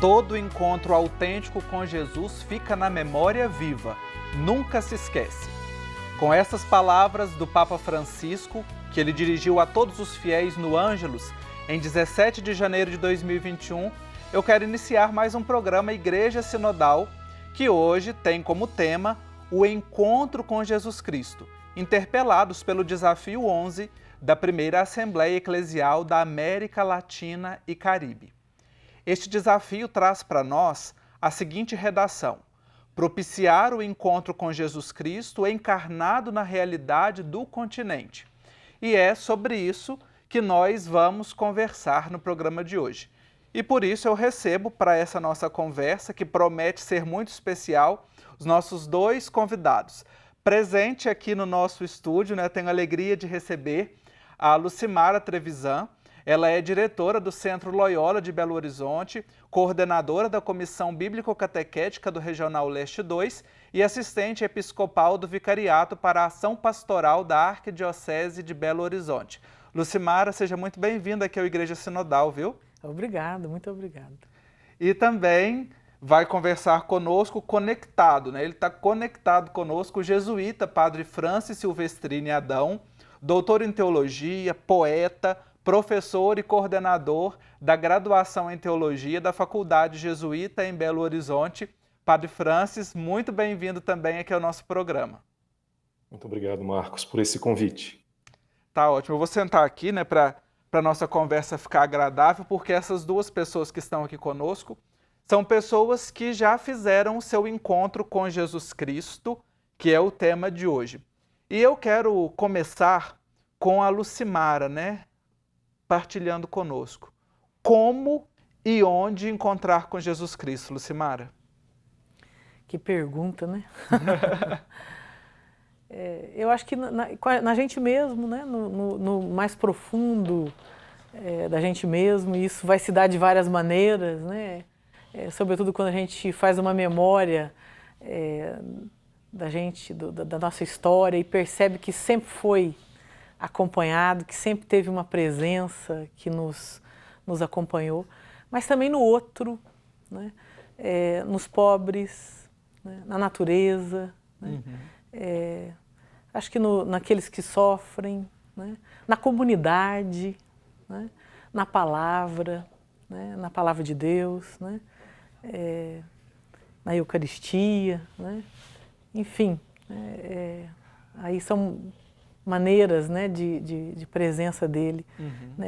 Todo encontro autêntico com Jesus fica na memória viva, nunca se esquece. Com essas palavras do Papa Francisco, que ele dirigiu a todos os fiéis no Ângelus, em 17 de janeiro de 2021, eu quero iniciar mais um programa Igreja Sinodal, que hoje tem como tema o encontro com Jesus Cristo, interpelados pelo Desafio 11 da primeira Assembleia Eclesial da América Latina e Caribe. Este desafio traz para nós a seguinte redação: propiciar o encontro com Jesus Cristo encarnado na realidade do continente. E é sobre isso que nós vamos conversar no programa de hoje. E por isso eu recebo para essa nossa conversa, que promete ser muito especial, os nossos dois convidados. Presente aqui no nosso estúdio, tenho a alegria de receber a Lucimara Trevisan. Ela é diretora do Centro Loyola de Belo Horizonte, coordenadora da Comissão Bíblico-Catequética do Regional Leste 2 e assistente episcopal do Vicariato para a Ação Pastoral da Arquidiocese de Belo Horizonte. Lucimara, seja muito bem-vinda aqui ao Igreja Sinodal, viu? Obrigado, muito obrigado. E também vai conversar conosco conectado, Ele está conectado conosco, o jesuíta Padre Francis Silvestrini Adão, doutor em teologia, poeta, professor e coordenador da graduação em teologia da Faculdade Jesuíta em Belo Horizonte. Padre Francis, muito bem-vindo também aqui ao nosso programa. Muito obrigado, Marcos, por esse convite. Tá ótimo. Eu vou sentar aqui, para a nossa conversa ficar agradável, porque essas duas pessoas que estão aqui conosco são pessoas que já fizeram o seu encontro com Jesus Cristo, que é o tema de hoje. E eu quero começar com a Lucimara, partilhando conosco. Como e onde encontrar com Jesus Cristo, Lucimara? Que pergunta, Eu acho que na gente mesmo, no mais profundo da gente mesmo, e isso vai se dar de várias maneiras, sobretudo quando a gente faz uma memória da gente, da nossa história, e percebe que sempre foi acompanhado, que sempre teve uma presença que nos acompanhou, mas também no outro, nos pobres, na natureza, acho que naqueles que sofrem, na comunidade, na palavra de Deus, na Eucaristia, enfim, aí são maneiras de presença dele,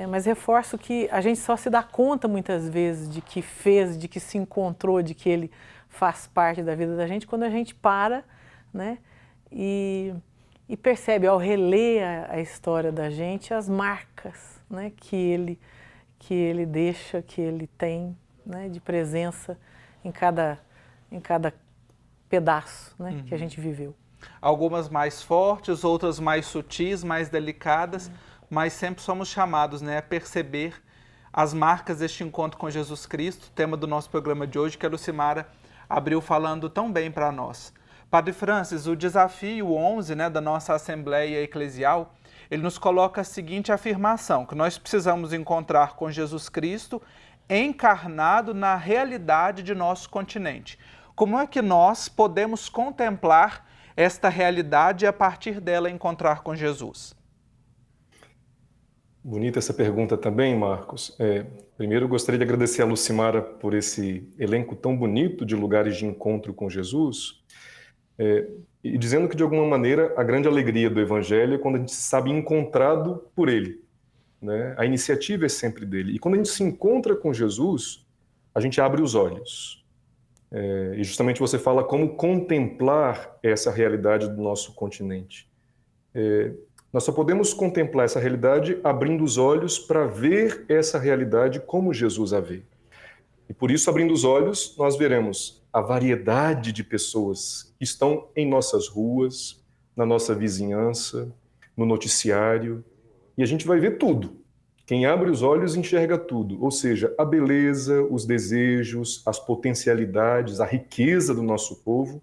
mas reforço que a gente só se dá conta muitas vezes de que fez, de que se encontrou, de que ele faz parte da vida da gente, quando a gente para, e percebe ao reler a história da gente as marcas, que ele deixa, que ele tem, de presença em cada pedaço, que a gente viveu. Algumas mais fortes, outras mais sutis, mais delicadas, mas sempre somos chamados a perceber as marcas deste encontro com Jesus Cristo, tema do nosso programa de hoje, que a Lucimara abriu falando tão bem para nós. Padre Francis, o desafio 11 da nossa Assembleia Eclesial, ele nos coloca a seguinte afirmação, que nós precisamos encontrar com Jesus Cristo encarnado na realidade de nosso continente. Como é que nós podemos contemplar esta realidade e a partir dela encontrar com Jesus? Bonita essa pergunta também, Marcos. Primeiro eu gostaria de agradecer a Lucimara por esse elenco tão bonito de lugares de encontro com Jesus, e dizendo que de alguma maneira a grande alegria do Evangelho é quando a gente se sabe encontrado por Ele. A iniciativa é sempre dele. E quando a gente se encontra com Jesus, a gente abre os olhos. E justamente você fala como contemplar essa realidade do nosso continente. Nós só podemos contemplar essa realidade abrindo os olhos para ver essa realidade como Jesus a vê. E por isso, abrindo os olhos, nós veremos a variedade de pessoas que estão em nossas ruas, na nossa vizinhança, no noticiário, e a gente vai ver tudo. Quem abre os olhos enxerga tudo, ou seja, a beleza, os desejos, as potencialidades, a riqueza do nosso povo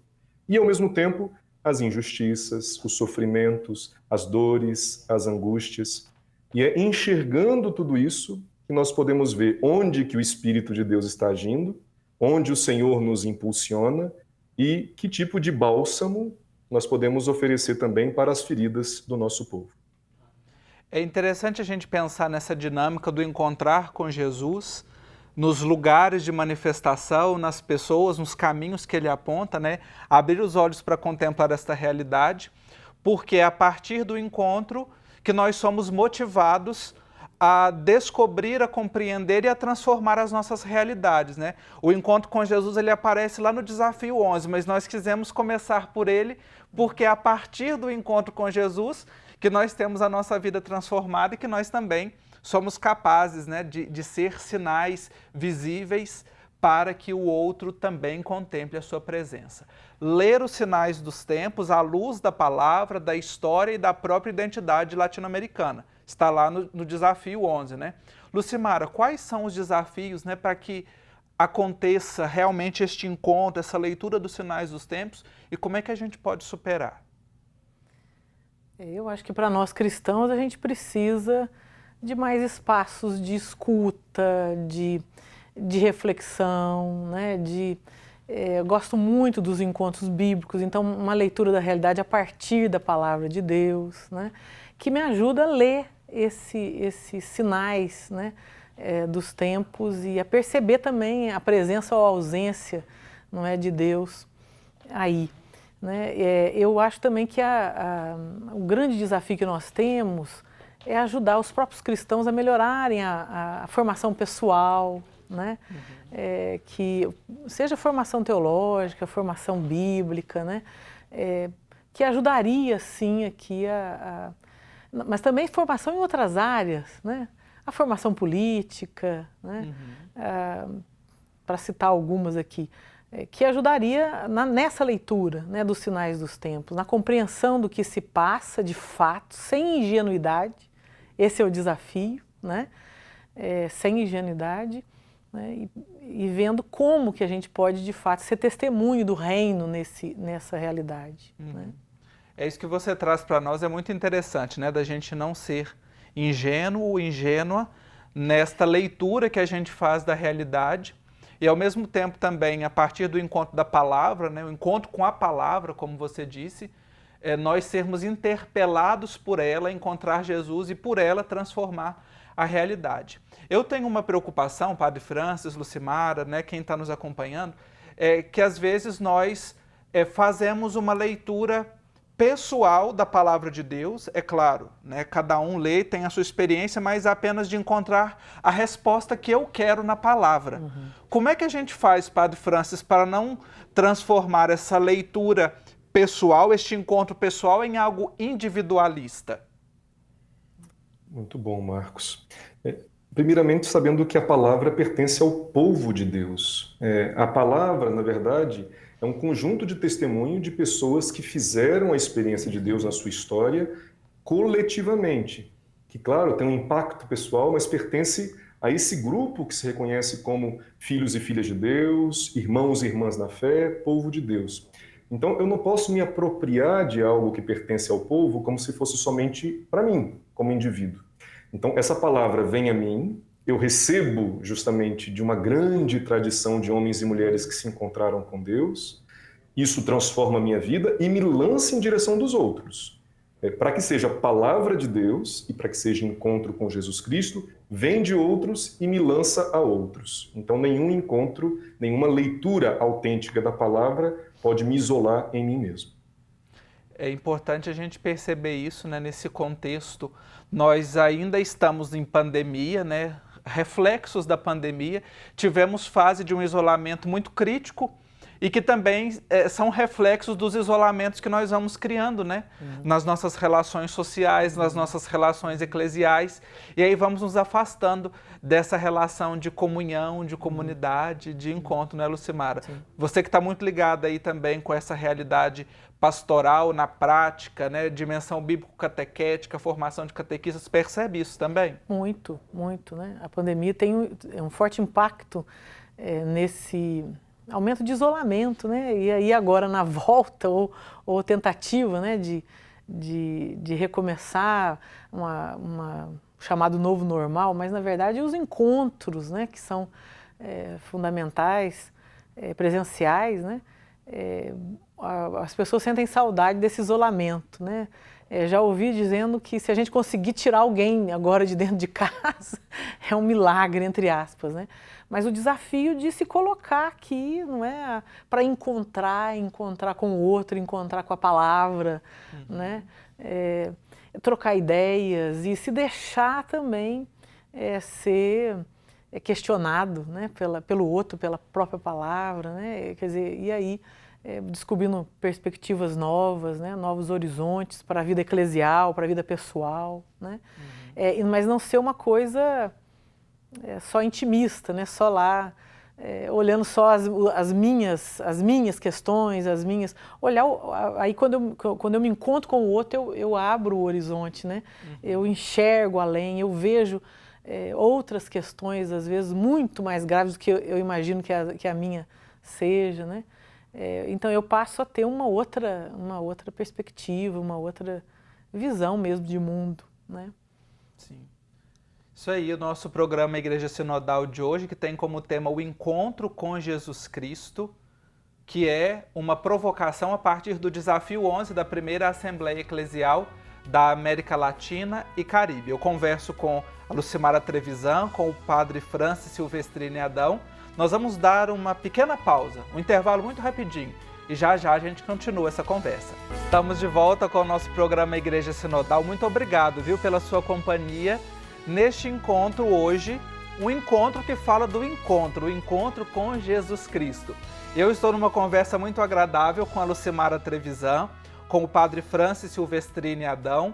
e, ao mesmo tempo, as injustiças, os sofrimentos, as dores, as angústias. E é enxergando tudo isso que nós podemos ver onde que o Espírito de Deus está agindo onde o Senhor nos impulsiona e que tipo de bálsamo nós podemos oferecer também para as feridas do nosso povo. É interessante a gente pensar nessa dinâmica do encontrar com Jesus, nos lugares de manifestação, nas pessoas, nos caminhos que ele aponta, né? Abrir os olhos para contemplar esta realidade, porque é a partir do encontro que nós somos motivados a descobrir, a compreender e a transformar as nossas realidades, né? O encontro com Jesus, ele aparece lá no Desafio 11, mas nós quisemos começar por ele, porque é a partir do encontro com Jesus que nós temos a nossa vida transformada e que nós também somos capazes, né, de ser sinais visíveis para que o outro também contemple a sua presença. Ler os sinais dos tempos à luz da palavra, da história e da própria identidade latino-americana. Está lá no Desafio 11, né? Lucimara, quais são os desafios, né, para que aconteça realmente este encontro, essa leitura dos sinais dos tempos e como é que a gente pode superar? Eu acho que para nós cristãos a gente precisa de mais espaços de escuta, de reflexão, né? Eu gosto muito dos encontros bíblicos, então uma leitura da realidade a partir da palavra de Deus, né? Que me ajuda a ler esses sinais, né? Dos tempos e a perceber também a presença ou a ausência, não é, de Deus aí. Né? Eu acho também que o grande desafio que nós temos é ajudar os próprios cristãos a melhorarem a formação pessoal, né? Que seja formação teológica, formação bíblica, né? Que ajudaria, sim, aqui mas também formação em outras áreas, né? A formação política, né? Para citar algumas aqui, que ajudaria nessa leitura, né, dos sinais dos tempos, na compreensão do que se passa de fato, sem ingenuidade. Esse é o desafio, né? Sem ingenuidade, né? E vendo como que a gente pode de fato ser testemunho do reino nessa realidade. Né? É isso que você traz para nós, é muito interessante, né? Da gente não ser ingênuo ou ingênua nesta leitura que a gente faz da realidade e ao mesmo tempo também a partir do encontro da palavra, né? O encontro com a palavra, como você disse, nós sermos interpelados por ela, encontrar Jesus e por ela transformar a realidade. Eu tenho uma preocupação, Padre Francis, Lucimara, né, quem está nos acompanhando, que às vezes nós fazemos uma leitura pessoal da palavra de Deus, é claro, né, cada um lê, tem a sua experiência, mas apenas de encontrar a resposta que eu quero na palavra. Como é que a gente faz, Padre Francis, para não transformar essa leitura pessoal, este encontro pessoal, em algo individualista? Muito bom, Marcos. Primeiramente, sabendo que a palavra pertence ao povo de Deus. A palavra, na verdade, é um conjunto de testemunho de pessoas que fizeram a experiência de Deus na sua história coletivamente. Que, claro, tem um impacto pessoal, mas pertence a esse grupo que se reconhece como filhos e filhas de Deus, irmãos e irmãs na fé, povo de Deus. Então, eu não posso me apropriar de algo que pertence ao povo como se fosse somente para mim, como indivíduo. Então, essa palavra vem a mim, eu recebo justamente de uma grande tradição de homens e mulheres que se encontraram com Deus, isso transforma a minha vida e me lança em direção dos outros. Para que seja palavra de Deus e para que seja encontro com Jesus Cristo, vem de outros e me lança a outros. Então, nenhum encontro, nenhuma leitura autêntica da palavra pode me isolar em mim mesmo. É importante a gente perceber isso, né, nesse contexto. Nós ainda estamos em pandemia, né, reflexos da pandemia, tivemos fase de um isolamento muito crítico e que também são reflexos dos isolamentos que nós vamos criando, né, nas nossas relações sociais, nas nossas relações eclesiais, e aí vamos nos afastando dessa relação de comunhão, de comunidade, de encontro, né, Lucimara? Sim. Você que está muito ligada aí também com essa realidade pastoral na prática, né, dimensão bíblico-catequética, formação de catequistas, percebe isso também? Muito, muito, né? A pandemia tem um forte impacto nesse aumento de isolamento, né? E aí agora na volta ou tentativa, né, de recomeçar chamado novo normal, mas na verdade os encontros, né, que são fundamentais presenciais, né? As pessoas sentem saudade desse isolamento, né? Já ouvi dizendo que se a gente conseguir tirar alguém agora de dentro de casa, é um milagre, entre aspas, né? Mas o desafio de se colocar aqui, não é? Para encontrar com o outro, encontrar com a palavra, né? Trocar ideias e se deixar também ser questionado, né? Pelo outro, pela própria palavra, né? Quer dizer, e aí descobrindo perspectivas novas, né? Novos horizontes para a vida eclesial, para a vida pessoal, né? Mas não ser uma coisa só intimista, né? Só lá, olhando só as minhas questões, olhar, aí quando eu me encontro com o outro, eu abro o horizonte, né? Eu enxergo além, eu vejo outras questões, às vezes, muito mais graves do que eu imagino que a minha seja, né? Então eu passo a ter uma outra perspectiva, uma outra visão mesmo de mundo, né? Sim. Isso aí, o nosso programa Igreja Sinodal de hoje, que tem como tema o encontro com Jesus Cristo, que é uma provocação a partir do desafio 11 da primeira Assembleia Eclesial da América Latina e Caribe. Eu converso com a Lucimara Trevisan, com o padre Francis Silvestrini Adão. Nós vamos dar uma pequena pausa, um intervalo muito rapidinho, e já a gente continua essa conversa. Estamos de volta com o nosso programa Igreja Sinodal. Muito obrigado, viu, pela sua companhia neste encontro hoje, um encontro que fala do encontro, o encontro com Jesus Cristo. Eu estou numa conversa muito agradável com a Lucimara Trevisan, com o padre Francis Silvestrini Adão,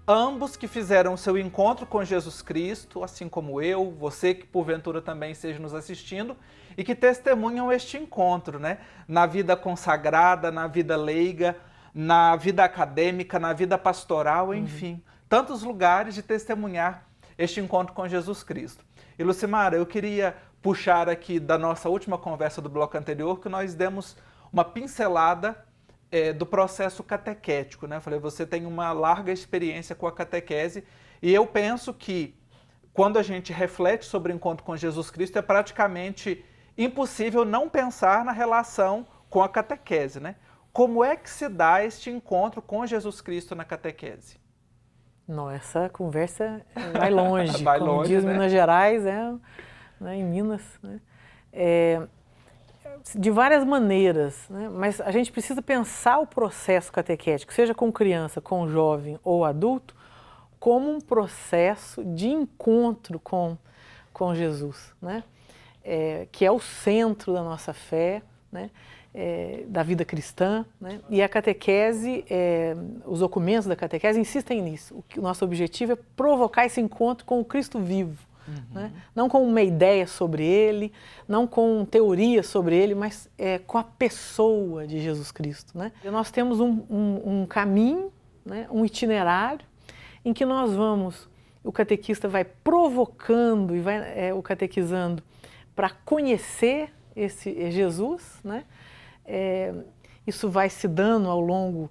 ambos que fizeram o seu encontro com Jesus Cristo, assim como eu, você que porventura também esteja nos assistindo, e que testemunham este encontro, né? Na vida consagrada, na vida leiga, na vida acadêmica, na vida pastoral, enfim, tantos lugares de testemunhar este encontro com Jesus Cristo. E Lucimara, eu queria puxar aqui da nossa última conversa do bloco anterior, que nós demos uma pincelada do processo catequético, né? Eu falei, você tem uma larga experiência com a catequese, e eu penso que quando a gente reflete sobre o encontro com Jesus Cristo, é praticamente impossível não pensar na relação com a catequese, né? Como é que se dá este encontro com Jesus Cristo na catequese? Nossa, conversa vai longe, vai como longe, diz né? Minas Gerais, né, em Minas, né? De várias maneiras, né? Mas a gente precisa pensar o processo catequético, seja com criança, com jovem ou adulto, como um processo de encontro com Jesus, né? Que é o centro da nossa fé, né? Da vida cristã, né? E a catequese, os documentos da catequese insistem nisso. O nosso objetivo é provocar esse encontro com o Cristo vivo, né? Não com uma ideia sobre ele, não com teorias sobre ele, mas com a pessoa de Jesus Cristo, né? E nós temos um caminho, né? Um itinerário em que nós vamos, o catequista vai provocando e vai o catequizando para conhecer esse Jesus, né? Isso vai se dando ao longo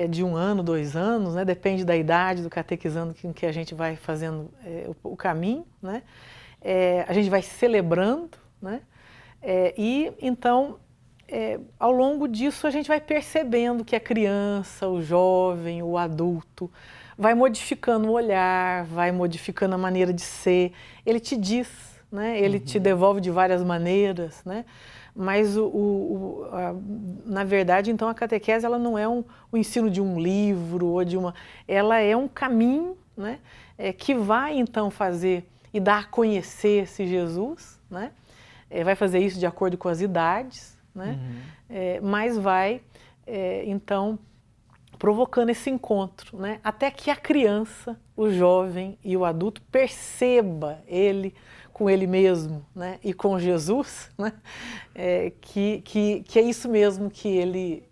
de 1 ano, 2 anos, né? Depende da idade do catequizando com que a gente vai fazendo o caminho, né? A gente vai celebrando, né? E então, ao longo disso, a gente vai percebendo que a criança, o jovem, o adulto, vai modificando o olhar, vai modificando a maneira de ser. Ele te diz, né? Ele te devolve de várias maneiras, né? Mas, na verdade, então, a catequese ela não é o ensino de um livro ou de uma... Ela é um caminho, né? Que vai, então, fazer e dar a conhecer esse Jesus, né? Vai fazer isso de acordo com as idades, né? Mas vai, então, provocando esse encontro, né? Até que a criança, o jovem e o adulto perceba ele com ele mesmo, né? E com Jesus, né? Que é isso mesmo que ele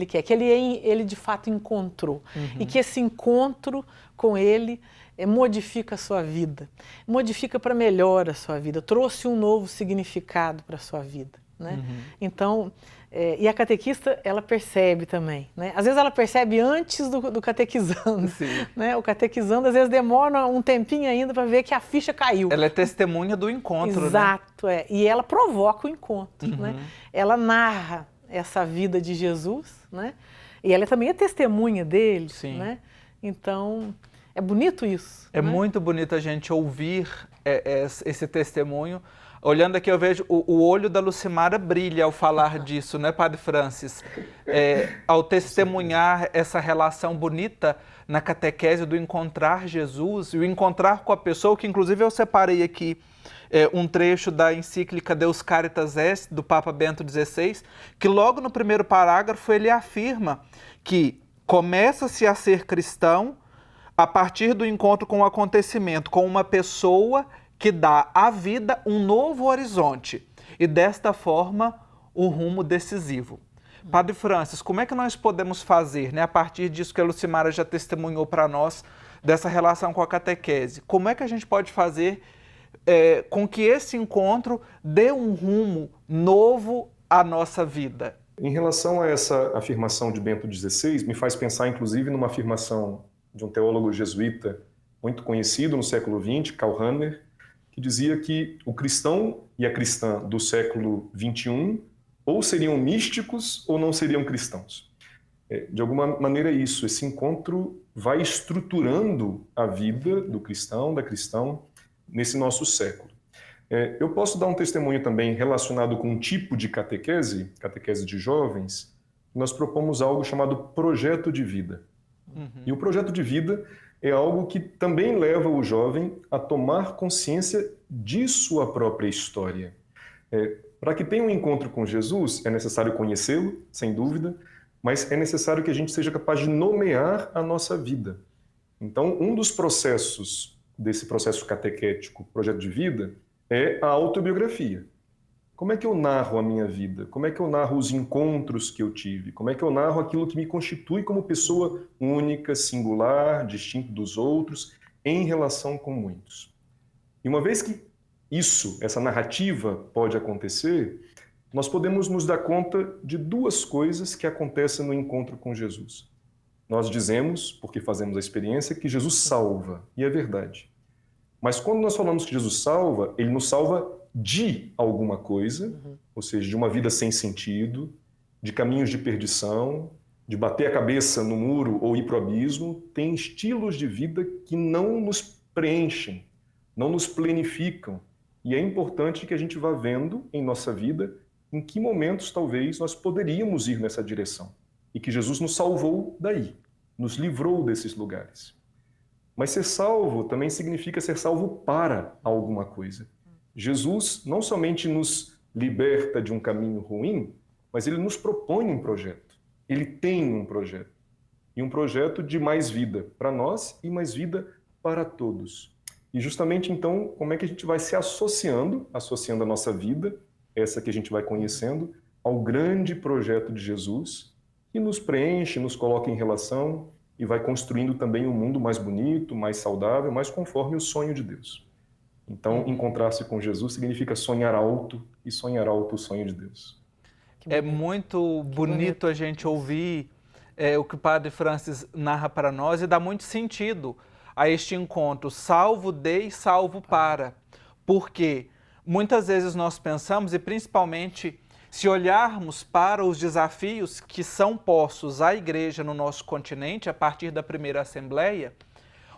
quer, que ele de fato encontrou. E que esse encontro com ele modifica a sua vida, modifica para melhor a sua vida, trouxe um novo significado para a sua vida, né? Então, e a catequista, ela percebe também, né? Às vezes ela percebe antes do catequizando, né? O catequizando às vezes demora um tempinho ainda para ver que a ficha caiu. Ela é testemunha do encontro, Exato, né? E ela provoca o encontro, né? Ela narra essa vida de Jesus, né? E ela também é testemunha dele, né? Então, é bonito isso. É muito bonito a gente ouvir esse testemunho. Olhando aqui, eu vejo o olho da Lucimara brilha ao falar disso, né, Padre Francis? Ao testemunhar essa relação bonita na catequese do encontrar Jesus e o encontrar com a pessoa, que inclusive eu separei aqui um trecho da encíclica Deus Caritas Est, do Papa Bento XVI, que logo no primeiro parágrafo ele afirma que começa-se a ser cristão a partir do encontro com o acontecimento, com uma pessoa que dá à vida um novo horizonte e, desta forma, um rumo decisivo. Padre Francis, como é que nós podemos fazer, né, a partir disso que a Lucimara já testemunhou para nós, dessa relação com a catequese? Como é que a gente pode fazer com que esse encontro dê um rumo novo à nossa vida? Em relação a essa afirmação de Bento XVI, me faz pensar, inclusive, numa afirmação de um teólogo jesuíta muito conhecido no século XX, Karl Rahner, que dizia que o cristão e a cristã do século XXI ou seriam místicos ou não seriam cristãos. De alguma maneira é isso, esse encontro vai estruturando a vida do cristão, da cristã, nesse nosso século. Eu posso dar um testemunho também relacionado com um tipo de catequese de jovens. Nós propomos algo chamado projeto de vida. E o projeto de vida é algo que também leva o jovem a tomar consciência de sua própria história. Para que tenha um encontro com Jesus, é necessário conhecê-lo, sem dúvida, mas é necessário que a gente seja capaz de nomear a nossa vida. Então, um dos processos desse processo catequético, projeto de vida, é a autobiografia. Como é que eu narro a minha vida? Como é que eu narro os encontros que eu tive? Como é que eu narro aquilo que me constitui como pessoa única, singular, distinta dos outros, em relação com muitos? E uma vez que essa narrativa pode acontecer, nós podemos nos dar conta de duas coisas que acontecem no encontro com Jesus. Nós dizemos, porque fazemos a experiência, que Jesus salva, e é verdade. Mas quando nós falamos que Jesus salva, ele nos salva de alguma coisa, ou seja, de uma vida sem sentido, de caminhos de perdição, de bater a cabeça no muro ou ir para o abismo. Tem estilos de vida que não nos preenchem, não nos planificam. E é importante que a gente vá vendo em nossa vida em que momentos talvez nós poderíamos ir nessa direção. E que Jesus nos salvou daí, nos livrou desses lugares. Mas ser salvo também significa ser salvo para alguma coisa. Jesus não somente nos liberta de um caminho ruim, mas ele nos propõe um projeto. Ele tem um projeto. E um projeto de mais vida para nós e mais vida para todos. E justamente então, como é que a gente vai se associando a nossa vida, essa que a gente vai conhecendo, ao grande projeto de Jesus, que nos preenche, nos coloca em relação e vai construindo também um mundo mais bonito, mais saudável, mais conforme o sonho de Deus. Então, encontrar-se com Jesus significa sonhar alto e sonhar alto o sonho de Deus. É muito bonito a gente ouvir o que o Padre Francis narra para nós e dá muito sentido a este encontro, salvo de e salvo para. Porque muitas vezes nós pensamos, e principalmente se olharmos para os desafios que são postos à Igreja no nosso continente, a partir da primeira Assembleia,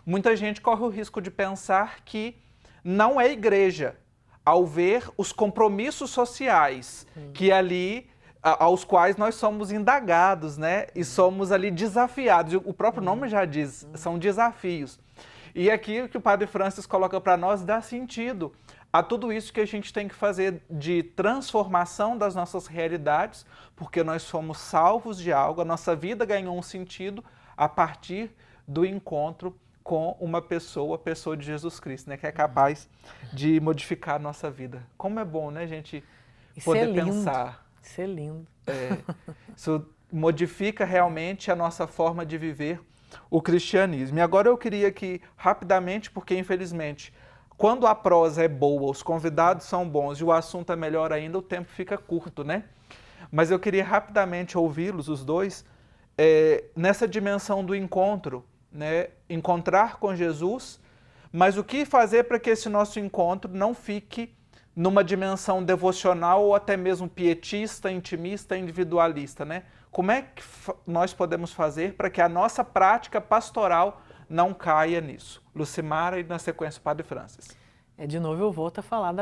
muita gente corre o risco de pensar que não é igreja, ao ver os compromissos sociais que ali, aos quais nós somos indagados, né? E somos ali desafiados. O próprio nome já diz, são desafios. E aqui o que o Padre Francis coloca para nós dá sentido a tudo isso que a gente tem que fazer de transformação das nossas realidades, porque nós fomos salvos de algo, a nossa vida ganhou um sentido a partir do encontro com uma pessoa, a pessoa de Jesus Cristo, né, que é capaz de modificar a nossa vida. Como é bom, né, gente, poder pensar. Isso é lindo. Isso modifica realmente a nossa forma de viver o cristianismo. E agora eu queria que, rapidamente, porque infelizmente, quando a prosa é boa, os convidados são bons e o assunto é melhor ainda, o tempo fica curto, né? Mas eu queria rapidamente ouvi-los, os dois, nessa dimensão do encontro, né? Encontrar com Jesus, mas o que fazer para que esse nosso encontro não fique numa dimensão devocional ou até mesmo pietista, intimista, individualista, né? Como é que nós podemos fazer para que a nossa prática pastoral não caia nisso? Lucimara e, na sequência, o Padre Francis. De novo, eu volto a falar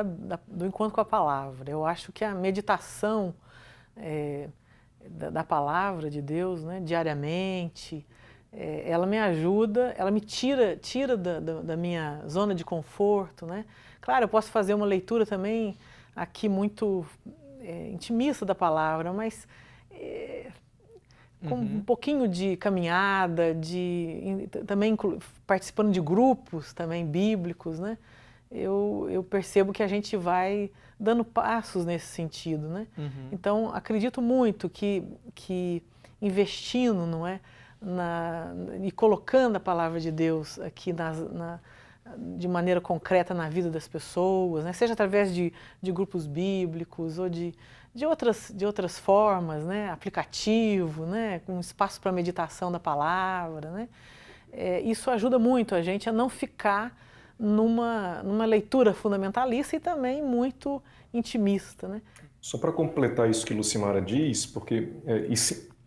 do encontro com a palavra. Eu acho que a meditação da palavra de Deus, né, diariamente, ela me ajuda, ela me tira da minha zona de conforto, né? Claro, eu posso fazer uma leitura também aqui muito intimista da palavra, mas com um pouquinho de caminhada, também participando de grupos também bíblicos, né? Eu percebo que a gente vai dando passos nesse sentido, né? Então, acredito muito que investindo, não é, e colocando a palavra de Deus aqui de maneira concreta na vida das pessoas, né? Seja através de grupos bíblicos ou de outras formas, né? Aplicativo, né? Com espaço para meditação da palavra, né? Isso ajuda muito a gente a não ficar numa leitura fundamentalista e também muito intimista, né? Só para completar isso que Lucimara diz, porque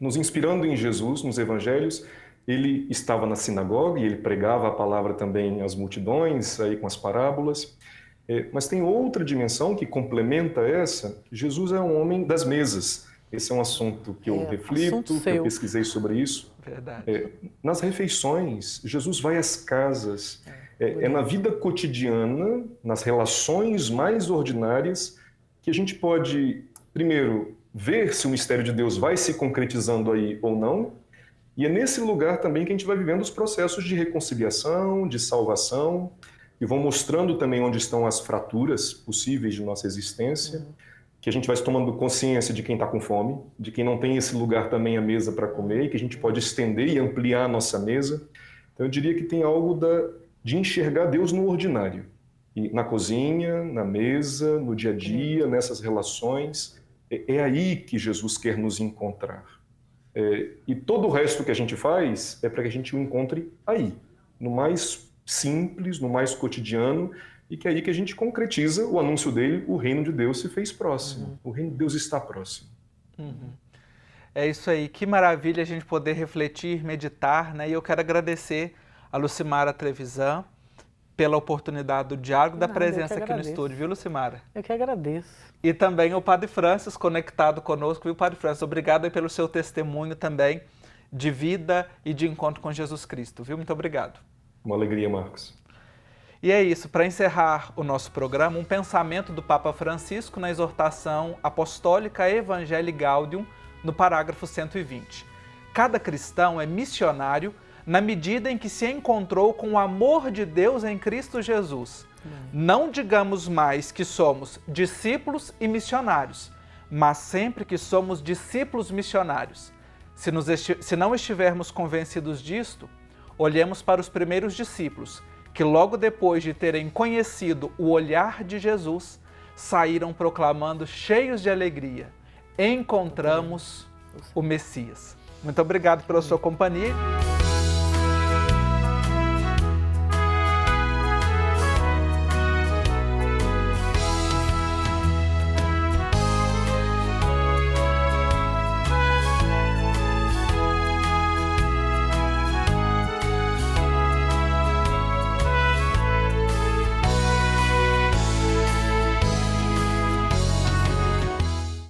nos inspirando em Jesus, nos evangelhos, ele estava na sinagoga e ele pregava a palavra também às multidões, aí com as parábolas. Mas tem outra dimensão que complementa essa. Jesus é um homem das mesas. Esse é um assunto que eu reflito, que eu pesquisei sobre isso. Verdade. Nas refeições, Jesus vai às casas. É na vida cotidiana, nas relações mais ordinárias, que a gente pode, primeiro, ver se o mistério de Deus vai se concretizando aí ou não. E é nesse lugar também que a gente vai vivendo os processos de reconciliação, de salvação, que vão mostrando também onde estão as fraturas possíveis de nossa existência, que a gente vai tomando consciência de quem está com fome, de quem não tem esse lugar também à mesa para comer, e que a gente pode estender e ampliar a nossa mesa. Então eu diria que tem algo de enxergar Deus no ordinário, e na cozinha, na mesa, no dia a dia, nessas relações. É aí que Jesus quer nos encontrar. E todo o resto que a gente faz é para que a gente o encontre aí, no mais simples, no mais cotidiano, e que é aí que a gente concretiza o anúncio dele: o reino de Deus se fez próximo, o reino de Deus está próximo. É isso aí, que maravilha a gente poder refletir, meditar, né? E eu quero agradecer a Lucimara Trevisan pela oportunidade do diálogo, da presença aqui no estúdio, viu, Lucimara? Eu que agradeço. E também o Padre Francis conectado conosco, viu, Padre Francis? Obrigado aí pelo seu testemunho também de vida e de encontro com Jesus Cristo, viu? Muito obrigado. Uma alegria, Marcos. E é isso, para encerrar o nosso programa, um pensamento do Papa Francisco na exortação apostólica Evangelii Gaudium, no parágrafo 120. Cada cristão é missionário na medida em que se encontrou com o amor de Deus em Cristo Jesus. Não digamos mais que somos discípulos e missionários, mas sempre que somos discípulos missionários. Se não estivermos convencidos disto, olhemos para os primeiros discípulos, que logo depois de terem conhecido o olhar de Jesus, saíram proclamando cheios de alegria: encontramos o Messias. Muito obrigado pela sua companhia.